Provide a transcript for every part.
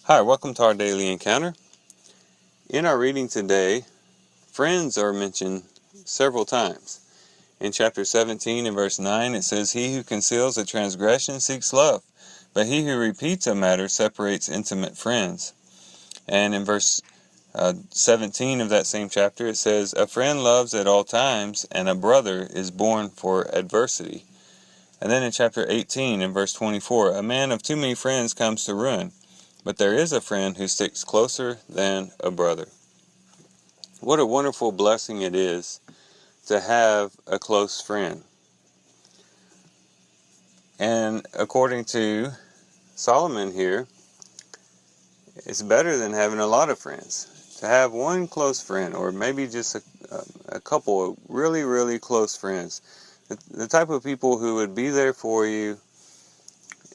Hi, welcome to our daily encounter. In our reading today, friends are mentioned several times. In chapter 17 and verse 9, it says, "He who conceals a transgression seeks love, but he who repeats a matter separates intimate friends." And in verse 17 of that same chapter, it says, "A friend loves at all times, and a brother is born for adversity." And then in chapter 18 and verse 24, "A man of too many friends comes to ruin, but there is a friend who sticks closer than a brother." What a wonderful blessing it is to have a close friend. And according to Solomon here, it's better than having a lot of friends. To have one close friend, or maybe just a couple of really, really close friends. The type of people who would be there for you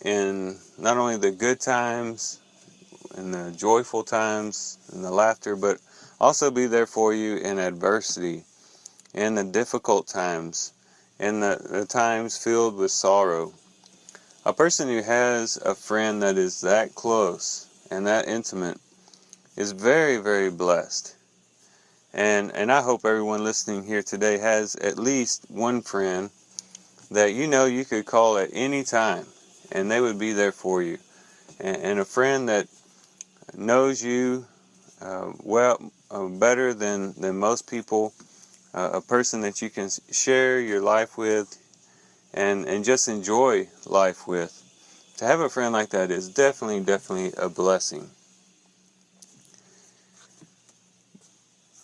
in not only the good times and the joyful times and the laughter, but also be there for you in adversity, in the difficult times, in the times filled with sorrow. A person who has a friend that is that close and that intimate is very, very blessed. And I hope everyone listening here today has at least one friend that you could call at any time, and they would be there for you. And a friend that knows you better than most people, a person that you can share your life with and just enjoy life with. To have a friend like that is definitely a blessing.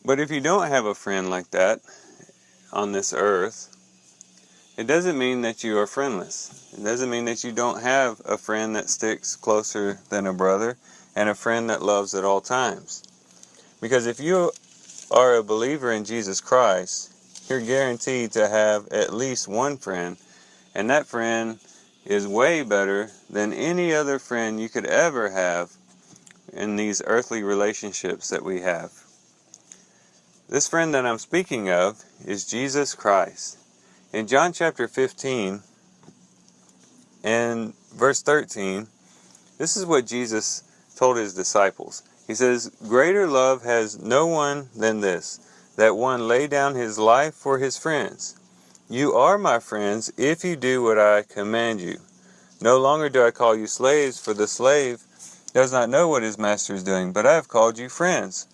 But if you don't have a friend like that on this earth, it doesn't mean that you are friendless. It doesn't mean that you don't have a friend that sticks closer than a brother and a friend that loves at all times. Because if you are a believer in Jesus Christ, you're guaranteed to have at least one friend, and that friend is way better than any other friend you could ever have in these earthly relationships that we have. This friend that I'm speaking of is Jesus Christ. In John chapter 15 and verse 13, this is what Jesus told his disciples. He says, "Greater love has no one than this, that one lay down his life for his friends. You are my friends if you do what I command you. No longer do I call you slaves, for the slave does not know what his master is doing, but I have called you friends.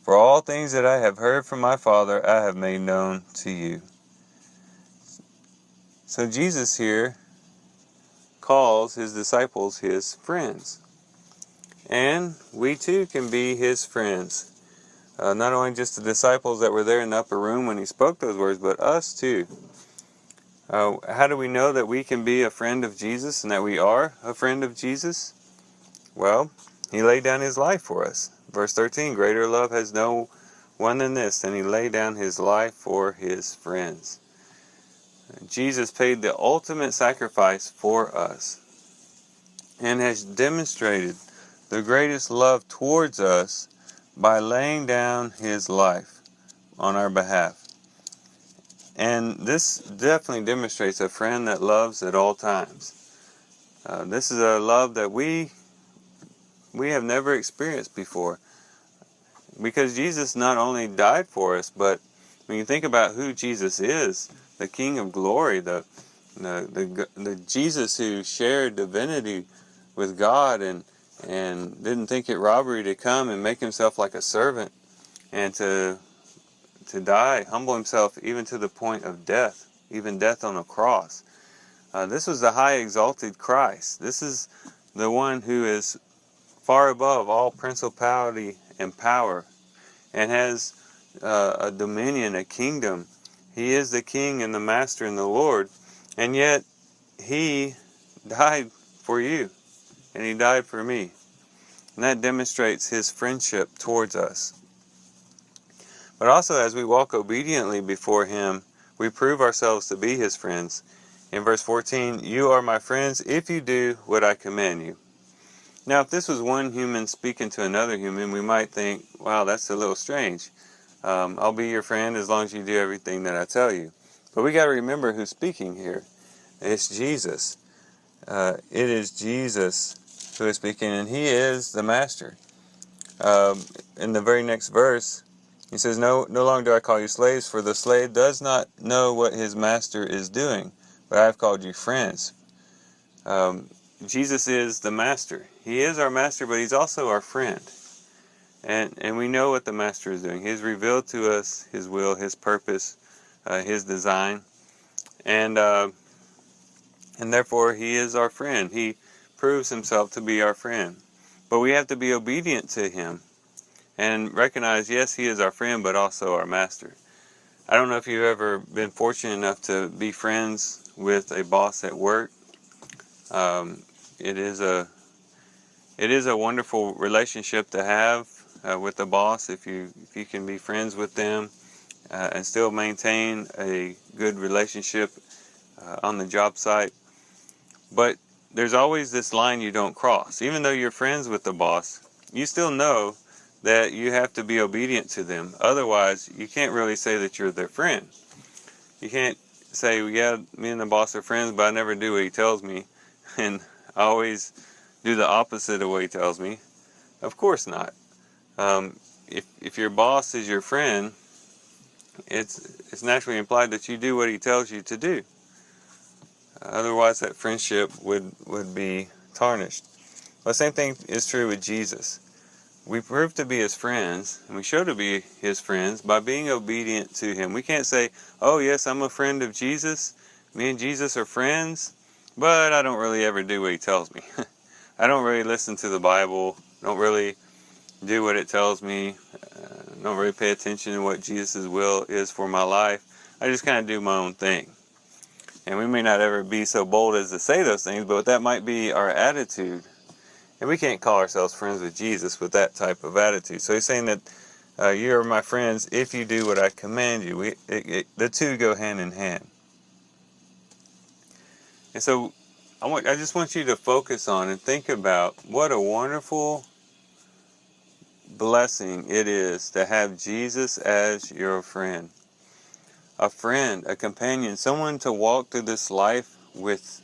For all things that I have heard from my Father, I have made known to you." So Jesus here calls his disciples his friends. And we too can be his friends. Not only just the disciples that were there in the upper room when he spoke those words, but us too. How do we know that we can be a friend of Jesus and that we are a friend of Jesus? Well, he laid down his life for us. Verse 13, "Greater love has no one than this, than he laid down his life for his friends." Jesus paid the ultimate sacrifice for us and has demonstrated the greatest love towards us by laying down his life on our behalf. And this definitely demonstrates a friend that loves at all times. This is a love that we have never experienced before. Because Jesus not only died for us, but when you think about who Jesus is, the King of Glory, the Jesus who shared divinity with God and didn't think it robbery to come and make himself like a servant and to die, humble himself even to the point of death, even death on a cross. This was the high exalted Christ. This is the one who is far above all principality and power and has a dominion, a kingdom. He is the King and the Master and the Lord, and yet he died for you, and he died for me. And that demonstrates his friendship towards us. But also, as we walk obediently before him, we prove ourselves to be his friends. In verse 14, "You are my friends if you do what I command you." Now, if this was one human speaking to another human, we might think, wow, that's a little strange. I'll be your friend as long as you do everything that I tell you. But we got to remember who's speaking here. It's Jesus. It is Jesus who is speaking, and he is the master. In the very next verse, he says, no longer do I call you slaves, for the slave does not know what his master is doing, but I have called you friends. Jesus is the master. He is our master, but he's also our friend. And we know what the master is doing. He's revealed to us his will, his purpose, his design, and therefore he is our friend. He proves himself to be our friend. But we have to be obedient to him and recognize, yes, he is our friend, but also our master. I don't know if you've ever been fortunate enough to be friends with a boss at work. It is a wonderful relationship to have with the boss if you can be friends with them and still maintain a good relationship on the job site. But there's always this line you don't cross. Even though you're friends with the boss, you still know that you have to be obedient to them. Otherwise, you can't really say that you're their friend. You can't say, well, yeah, me and the boss are friends, but I never do what he tells me, and I always do the opposite of what he tells me. Of course not. If your boss is your friend, it's naturally implied that you do what he tells you to do. Otherwise, that friendship would be tarnished. Well, the same thing is true with Jesus. We prove to be his friends, and we show to be his friends by being obedient to him. We can't say, oh yes, I'm a friend of Jesus, me and Jesus are friends, but I don't really ever do what he tells me. I don't really listen to the Bible, don't really do what it tells me, don't really pay attention to what Jesus' will is for my life. I just kind of do my own thing. And we may not ever be so bold as to say those things, but that might be our attitude. And we can't call ourselves friends with Jesus with that type of attitude. So he's saying that you are my friends if you do what I command you. The two go hand in hand. And so I just want you to focus on and think about what a wonderful blessing it is to have Jesus as your friend. A friend, a companion, someone to walk through this life with.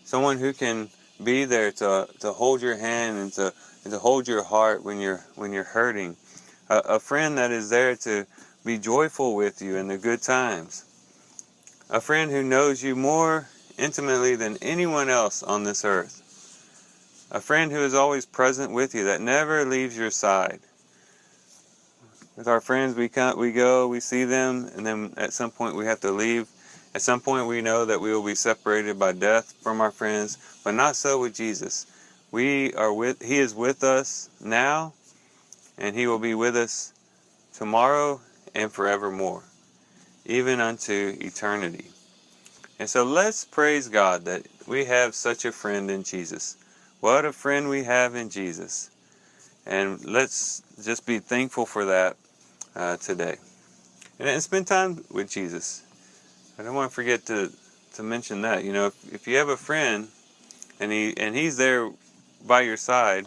Someone who can be there to hold your hand and to hold your heart when you're hurting. A friend that is there to be joyful with you in the good times. A friend who knows you more intimately than anyone else on this earth. A friend who is always present with you, that never leaves your side. With our friends, we go, we see them, and then at some point we have to leave. At some point we know that we will be separated by death from our friends, but not so with Jesus. He is with us now, and he will be with us tomorrow and forevermore, even unto eternity. And so let's praise God that we have such a friend in Jesus. What a friend we have in Jesus. And let's just be thankful for that today. And spend time with Jesus. I don't want to forget to mention that. You know, if you have a friend and he's there by your side,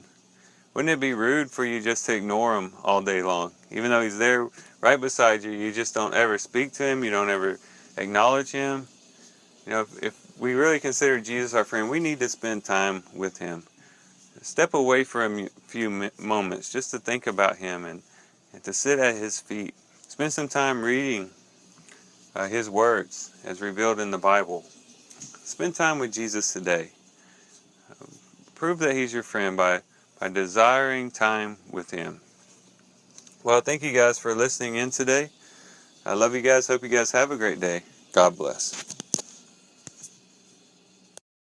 wouldn't it be rude for you just to ignore him all day long? Even though he's there right beside you, you just don't ever speak to him, you don't ever acknowledge him. You know, if we really consider Jesus our friend, we need to spend time with him. Step away for a few moments just to think about him and to sit at his feet. Spend some time reading his words as revealed in the Bible. Spend time with Jesus today. Prove that he's your friend by desiring time with him. Well, thank you guys for listening in today. I love you guys. Hope you guys have a great day. God bless.